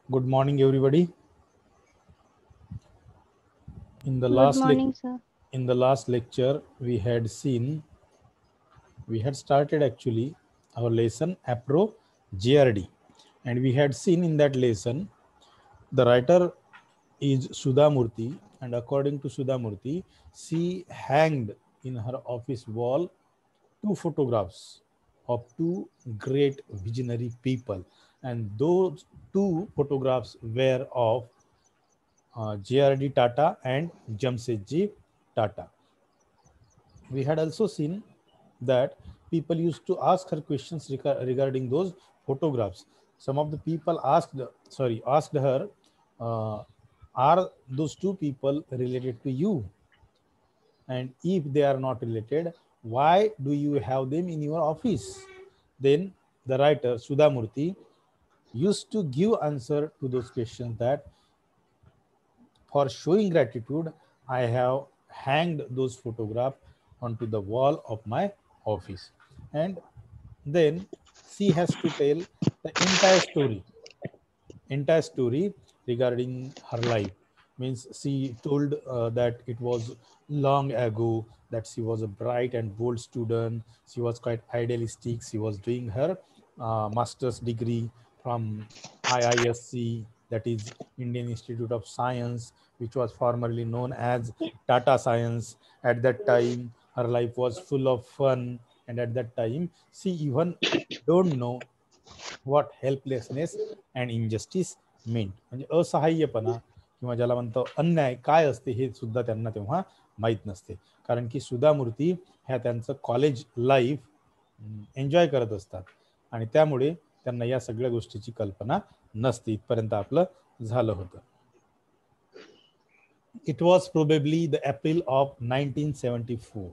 Good morning, everybody. In the Good last morning, sir. lecture, we had started actually our lesson Apro GRD, and we had seen in that lesson the writer is Sudha Murthy, and according to Sudha Murthy, she hanged in her office wall two photographs of two great visionary people, and those two photographs were of JRD Tata and Jamsetji Tata. We had also seen that people used to ask her questions regarding those photographs. Some of the people asked her, uh, are those two people related to you? And if they are not related, why do you have them in your office? Then the writer Sudha Murthy used to give answer to those questions that for showing gratitude, I have hanged those photographs onto the wall of my office. And then she has to tell the entire story regarding her life. Means she told that it was long ago that she was a bright and bold student. She was quite idealistic. She was doing her master's degree from IISC, that is Indian Institute of Science, which was formerly known as Tata Science. At that time, her life was full of fun, and at that time, she even don't know what helplessness and injustice meant. म्हणजे असहाय्यपणा किंवा ज्याला म्हणतो अन्याय काय असते हे सुद्धा त्यांना तेव्हा माहीत नसते. कारण की सुधा मूर्ती ह्या त्यांचं कॉलेज लाईफ एन्जॉय करत असतात आणि त्यामुळे त्यांना या सगळ्या गोष्टीची कल्पना नसते. इथपर्यंत आपलं झालं होतं. It was probably the April of 1974.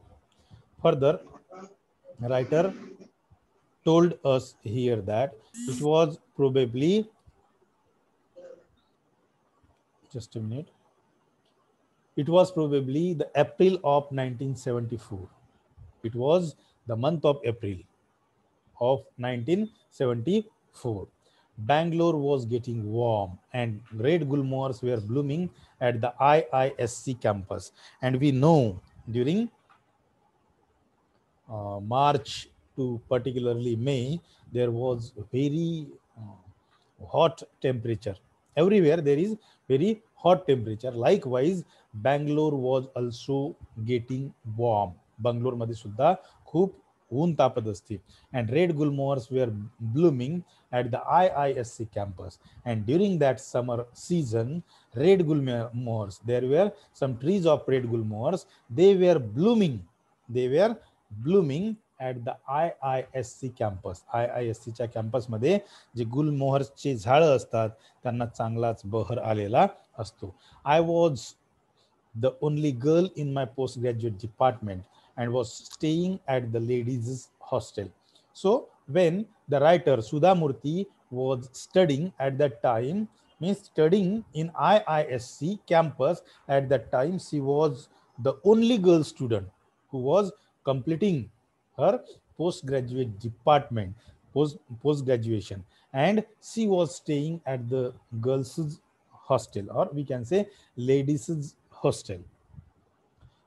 Further, writer told us here that it was probably, just a minute, it was probably the April of 1974. It was the month of April of 1974. Bangalore was getting warm and red gulmores were blooming at the IISC campus. And we know during March to particularly May, there was very hot temperature. Everywhere there is very hot temperature. Likewise, Bangalore was also getting warm. Bangalore मध्ये सुद्धा खूप ऊन तापत असते. And red gulmores were blooming at the IISC campus. And during that summer season, red gulmores, there were some trees of red gulmores. They were blooming. At the IISC campus. IISCच्या कॅम्पसमध्ये जे गुलमोहरचे झाडं असतात त्यांना चांगलाच बहर आलेला असतो. I was the only girl in my post graduate department and was staying at the ladies hostel. So when the writer Sudha Murthy was studying at that time, means studying in IISC campus at that time, she was the only girl student who was completing her postgraduate department, post graduation, and she was staying at the girls' hostel, or we can say ladies' hostel.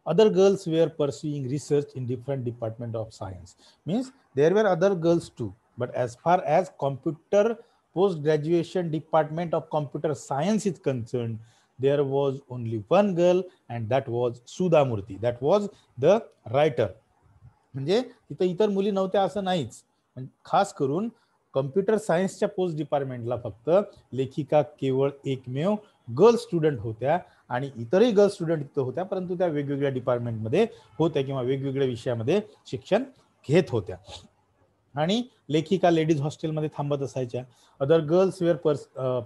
Other girls were pursuing research in different department of science. Means there were other girls too, but as far as computer post graduation department of computer science is concerned, there was only one girl, and that was Sudha Murthy. That was the writer. म्हणजे तिथं इतर मुली नव्हत्या असं नाहीच. खास करून computer सायन्सच्या post डिपार्टमेंटला फक्त लेखिका केवळ एकमेव गर्ल स्टुडंट होत्या आणि इतरही गर्ल स्टुडंट तिथं होत्या, परंतु त्या वेगवेगळ्या डिपार्टमेंटमध्ये होत्या किंवा वेगवेगळ्या विषयामध्ये शिक्षण घेत होत्या. आणि लेखिका लेडीज हॉस्टेलमध्ये थांबत असायच्या. Other girls were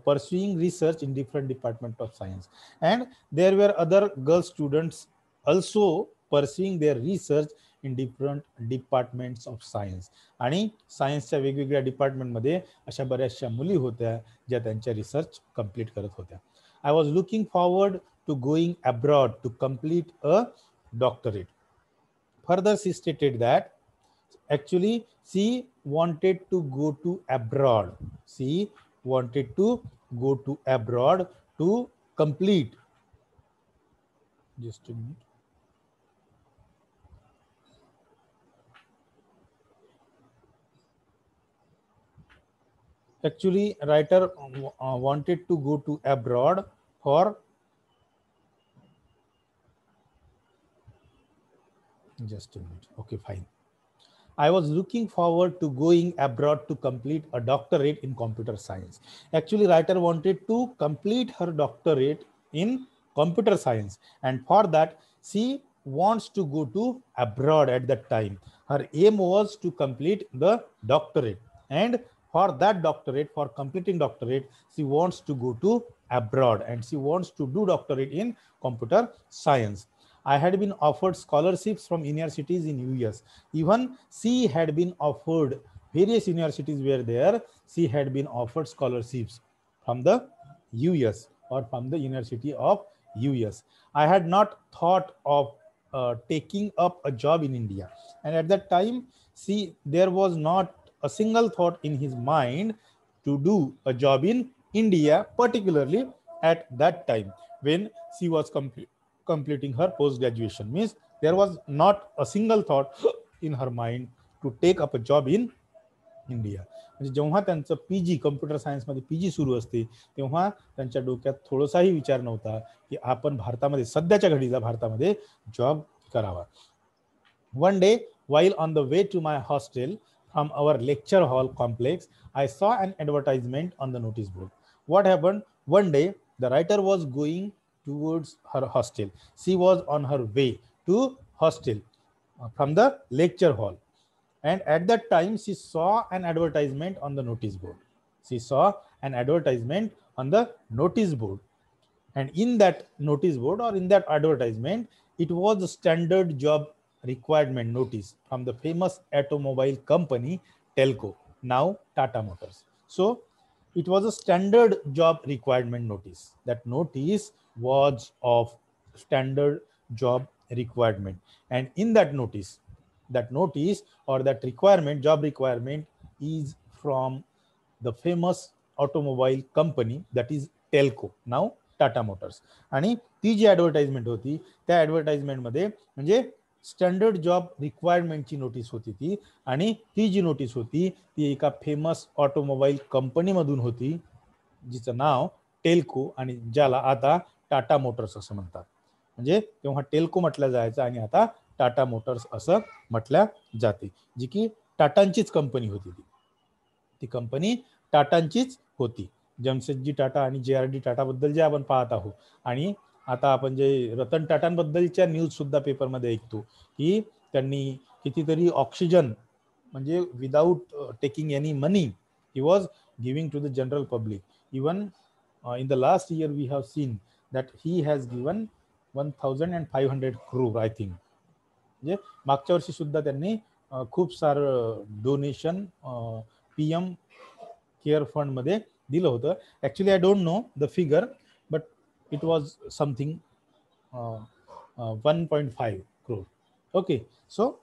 pursuing research in different department of science and there were other girl students also pursuing their research in different departments of science. आणि सायन्सच्या वेगवेगळ्या डिपार्टमेंटमध्ये अशा बऱ्याचशा मुली होत्या ज्या त्यांच्या रिसर्च कंप्लीट करत होत्या. I was looking forward to going abroad to complete a doctorate. Further, she stated that actually she wanted to go to abroad. She wanted to go to abroad to complete. Just a minute. Actually, writer wanted to go to abroad for, just a minute. Okay, fine. I was looking forward to going abroad to complete a doctorate in computer science. Actually, writer wanted to complete her doctorate in computer science, and for that she wants to go to abroad at that time. Her aim was to complete the doctorate, and for that doctorate, for completing doctorate, she wants to go to abroad and she wants to do doctorate in computer science. I had been offered scholarships from universities in US. Even she had been offered, various universities were there. She had been offered scholarships from the US or from the University of US. I had not thought of taking up a job in India. And at that time, there was not a single thought in his mind to do a job in India, particularly at that time when she was completing her post-graduation. Means there was not a single thought in her mind to take up a job in India. म्हणजे जेव्हा त्यांचं PG computer सायन्समध्ये PG सुरू असते तेव्हा त्यांच्या डोक्यात थोडासाही विचार नव्हता की आपण भारतामध्ये सध्याच्या घडीला भारतामध्ये जॉब करावा. One day, while on the way to my hostel from our lecture hall complex, I saw an advertisement on the notice board. What happened? One day, the writer was going towards her hostel. She was on her way to hostel from the lecture hall. And at that time, she saw an advertisement on the notice board. She saw an advertisement on the notice board. And in that notice board or in that advertisement, it was a standard job requirement notice from the famous automobile company Telco, now Tata Motors. So it was a standard job requirement notice. That notice was of standard job requirement. And in that notice or that requirement, job requirement, is from the famous automobile company, that is Telco, now Tata Motors. आणि ती जी advertisement होती त्या ॲडव्हर्टाइजमेंटमध्ये म्हणजे standard job रिक्वायरमेंटची notice होती ती. आणि ती जी notice होती ती एका फेमस ऑटोमोबाईल कंपनीमधून होती जिचं नाव टेल्को आणि ज्याला आता टाटा मोटर्स असं म्हणतात. म्हणजे तेव्हा टेल्को म्हटलं जायचं आणि आता टाटा मोटर्स असं म्हटल्या जाते, जी की टाटांचीच कंपनी होती. ती कंपनी टाटांचीच होती. जमशेदजी टाटा आणि JRD टाटा बद्दल जे आपण पाहत आहोत. आणि आता आपण जे रतन टाटांबद्दलच्या न्यूज सुद्धा पेपरमध्ये ऐकतो की त्यांनी कितीतरी ऑक्सिजन म्हणजे without taking any money he was giving to the general public. Even in the last year we have seen that he has given 1500 crore I think. म्हणजे मागच्या वर्षी सुद्धा त्यांनी खूप सारं डोनेशन PM केअर फंड मध्ये दिलं होतं. Actually I don't know the figure but it was something 1.5 crore. Okay, so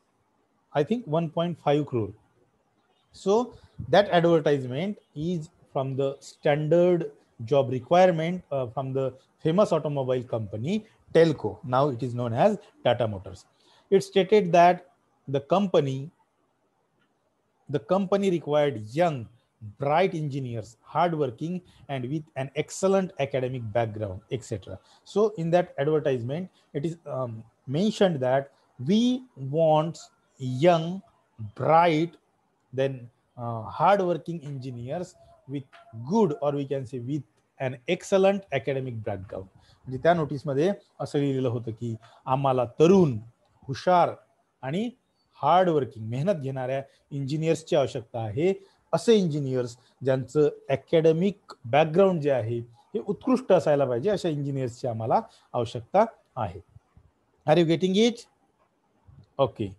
I think 1.5 crore. So that advertisement is from the standard job requirement from the famous automobile company Telco, now it is known as Tata Motors. It stated that the company required young, bright engineers, hardworking, and with an excellent academic background, etc. So in that advertisement, it is mentioned that we want young, bright, then hardworking engineers with good, or we can say with an excellent academic background. म्हणजे त्या नोटीसमध्ये असं लिहिलेलं होतं की आम्हाला तरुण, हुशार आणि hardworking, मेहनत घेणाऱ्या इंजिनियर्सची आवश्यकता आहे. असे इंजिनियर्स ज्यांचं अकॅडमिक बॅकग्राऊंड जे आहे हे उत्कृष्ट असायला पाहिजे, अशा इंजिनियर्सची आम्हाला आवश्यकता आहे. Are you getting it? Okay,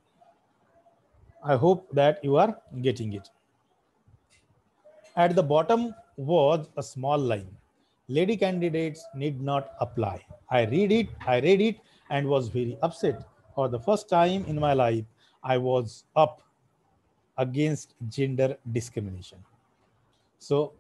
I hope that you are getting it. At the bottom was a small line. Lady candidates need not apply. I read it and was very upset. For the first time in my life, I was up against gender discrimination. So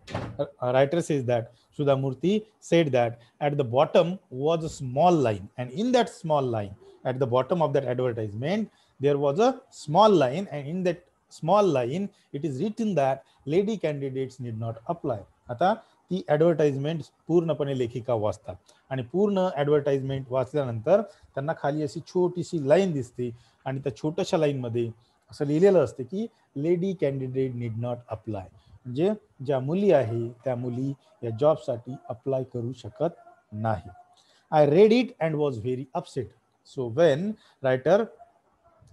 a writer says that Sudhamurthy said that at the bottom was a small line, and in that small line, at the bottom of that advertisement, there was a small line, and in that small line, it is written that lady candidates need not apply. आता ती advertisement पूर्णपणे लेखिका वाचतात आणि पूर्ण advertisement वाचल्यानंतर त्यांना खाली अशी छोटीशी लाईन दिसते आणि त्या छोट्याशा लाईनमध्ये असं लिहिलेलं असते की lady candidate need not apply, म्हणजे ज्या मुली आहे त्या मुली या जॉबसाठी अप्लाय करू शकत नाही. I read it and was very upset. So when writer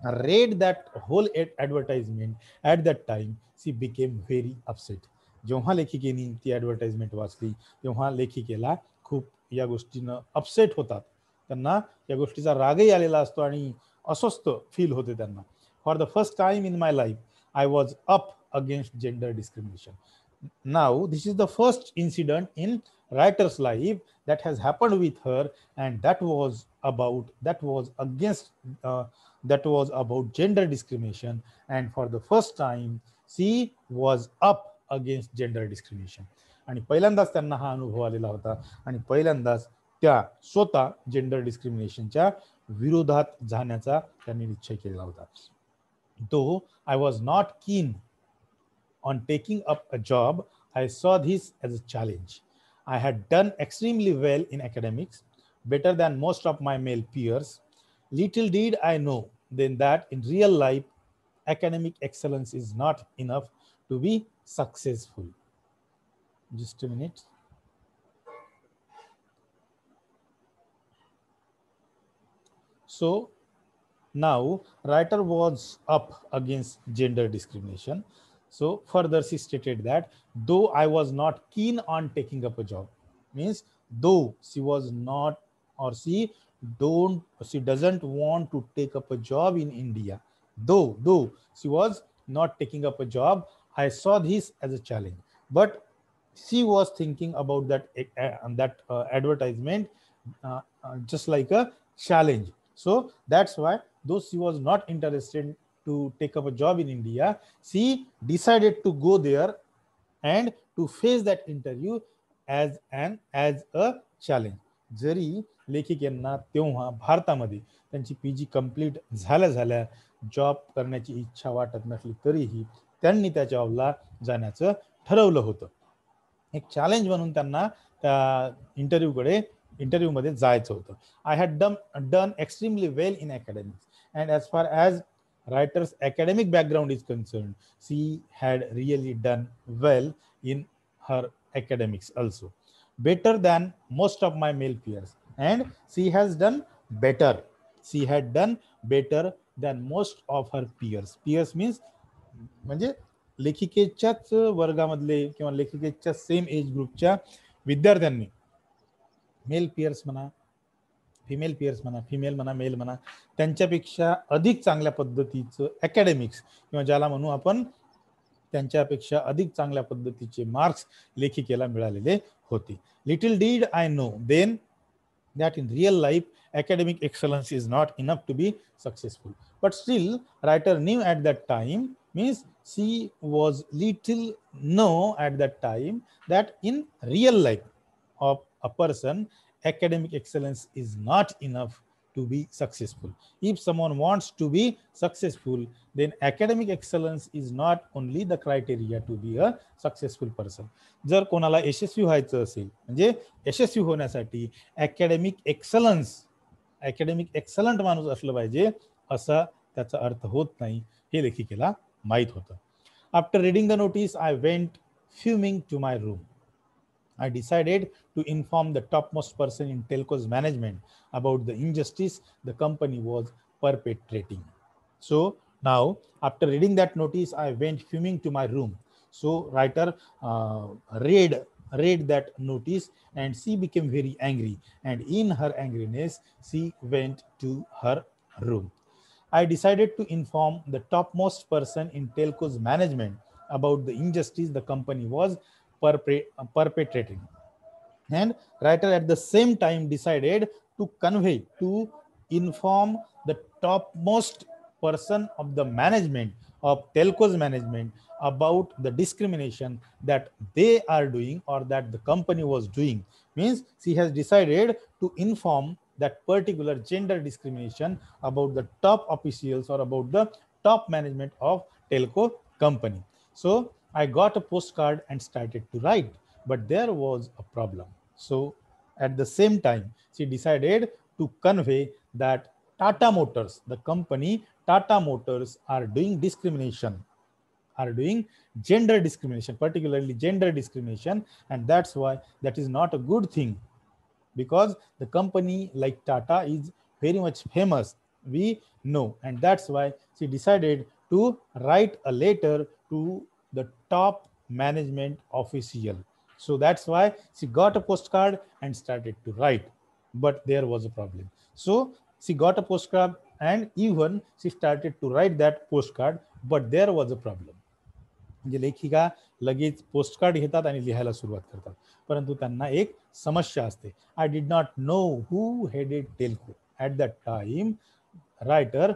read that whole advertisement at that time, she became very upset. जेव्हा लेखिकेने ती ॲडव्हर्टाइजमेंट वाचली तेव्हा लेखिकेला खूप या गोष्टीनं अपसेट होतात, त्यांना या गोष्टीचा रागही आलेला असतो आणि अस्वस्थ फील होते त्यांना. For the first time in my life I was up against gender discrimination. Now this is the first incident in writer's life that has happened with her, and that was about gender discrimination, and for the first time she was up against gender discrimination. आणि पहिल्यांदाच त्यांना हा अनुभव आलेला होता आणि पहिल्यांदाच त्या स्वतः जेंडर डिस्क्रिमिनेशनच्या विरोधात जाण्याचा त्यांनी निश्चय केला होता. Though I was not keen on taking up a job, I saw this as a challenge. I had done extremely well in academics, better than most of my male peers. Little did I know then that in real life, academic excellence is not enough to be successful. Just a minute. So now writer was up against gender discrimination. So further she stated that though I was not keen on taking up a job, means though she was not, or she doesn't want to take up a job in India, though she was not taking up a job, I saw this as a challenge. But she was thinking about that advertisement just like a challenge. So that's why, though she was not interested to take up a job in India, she decided to go there and to face that interview as a challenge. जरी लेखिकेंना तेव्हा भारतामध्ये त्यांची PG complete झाल्या job करण्याची इच्छा वाटत नसली तरीही त्यांनी त्या जॉबला जाण्याचं ठरवलं होतं. एक चॅलेंज म्हणून त्यांना त्या इंटरव्ह्यूमध्ये जायचं होतं. I had done extremely well in academics, and as far as writer's academic background is concerned, she had really done well in her academics also, better than most of my male peers, and she had done better than most of her peers means म्हणजे लेखिकेच्याच वर्गामधले किंवा लेखिकेच्या same as ग्रुपच्या विद्यार्थ्यांनी, mail piers म्हणा, female piers म्हणा, female म्हणा, mail म्हणा, त्यांच्यापेक्षा अधिक चांगल्या पद्धतीचं अकॅडमिक्स किंवा ज्याला म्हणू आपण त्यांच्यापेक्षा अधिक चांगल्या पद्धतीचे मार्क्स लेखिकेला मिळालेले होते. Little did I know then that in real life academic excellence is not enough to be successful, but still writer knew at that time, means she was little know at that time that in real life of a person academic excellence is not enough to be successful. If someone wants to be successful, then academic excellence is not only the criteria to be a successful person. जर कोणाला यशस्वी व्हायचं असेल, म्हणजे यशस्वी होण्यासाठी academic excellent माणूस असलं पाहिजे असा त्याचा अर्थ होत नाही, हे लेखिकेला माहीत होतं. After reading the notice I went fuming to my room. I decided to inform the topmost person in Telco's management about the injustice the company was perpetrating. So now, after reading that notice, I went fuming to my room. So writer read that notice and she became very angry. And in her angriness, she went to her room. I decided to inform the topmost person in Telco's management about the injustice the company was perpetrating, and writer at the same time decided to inform the topmost person of the management of Telco's management about the discrimination that they are doing or that the company was doing. Means she has decided to inform that particular gender discrimination about the top officials or about the top management of telco company. So I got a postcard and started to write, but there was a problem. So at the same time, she decided to convey that Tata Motors, the company Tata Motors, are doing discrimination, are doing gender discrimination, particularly gender discrimination, and that's why that is not a good thing, because the company like Tata is very much famous, we know, and that's why she decided to write a letter to the top management official. So that's why she got a postcard and started to write, but there was a problem. So she got a postcard and even she started to write that postcard, but there was a problem. म्हणजे लेखिका लगेच postcard घेतात आणि लिहायला सुरुवात करतात, परंतु त्यांना एक समस्या असते. I did not know who headed Telco at that time. Writer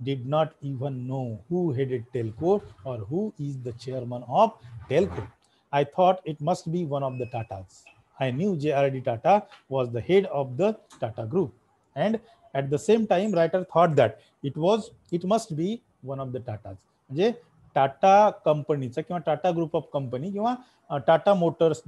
did not even know who headed telco or who is the chairman of telco. I thought it must be one of the Tatas. I knew JRD Tata was the head of the Tata group, and at the same time writer thought that it must be one of the Tatas. म्हणजे टाटा कंपनीचा किंवा Tata group of company किंवा Tata Motors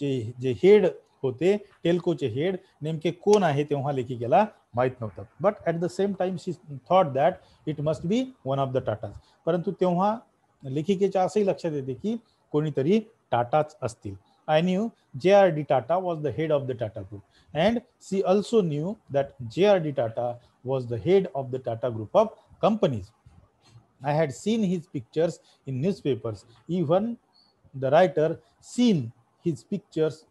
जे head होते, टेल्कोचे head नेमके कोण आहे तेव्हा लेखिकेला माहित नव्हतं. But at the same time she thought that it must be one of the Tatas. परंतु तेव्हा लेखिकेच्या असंही लक्षात येते की कोणीतरी टाटाच असतील. I knew JRD Tata was the head of the Tata group, and she also knew that JRD Tata was the head of the Tata group of companies. I had seen his pictures in newspapers. Even the writer seen his pictures,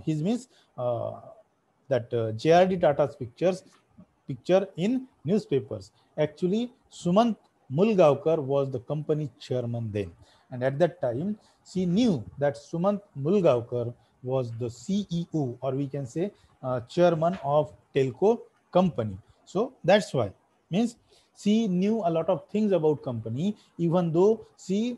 his means that JRD Tata's picture in newspapers. Actually, Sumant Mulgaonkar was the company chairman then, and at that time she knew that Sumant Mulgaonkar was the CEO, or we can say chairman of telco company. So that's why, means she knew a lot of things about company, even though she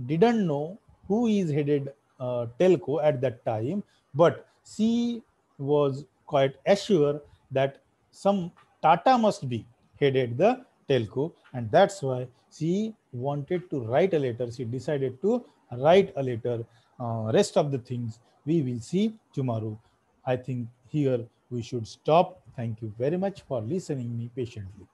didn't know who is headed telco at that time, but she was quite assured that some Tata must be headed the telco, and that's why she wanted to write a letter. She decided to write a letter. Rest of the things we will see tomorrow. I think here we should stop. Thank you very much for listening me patiently.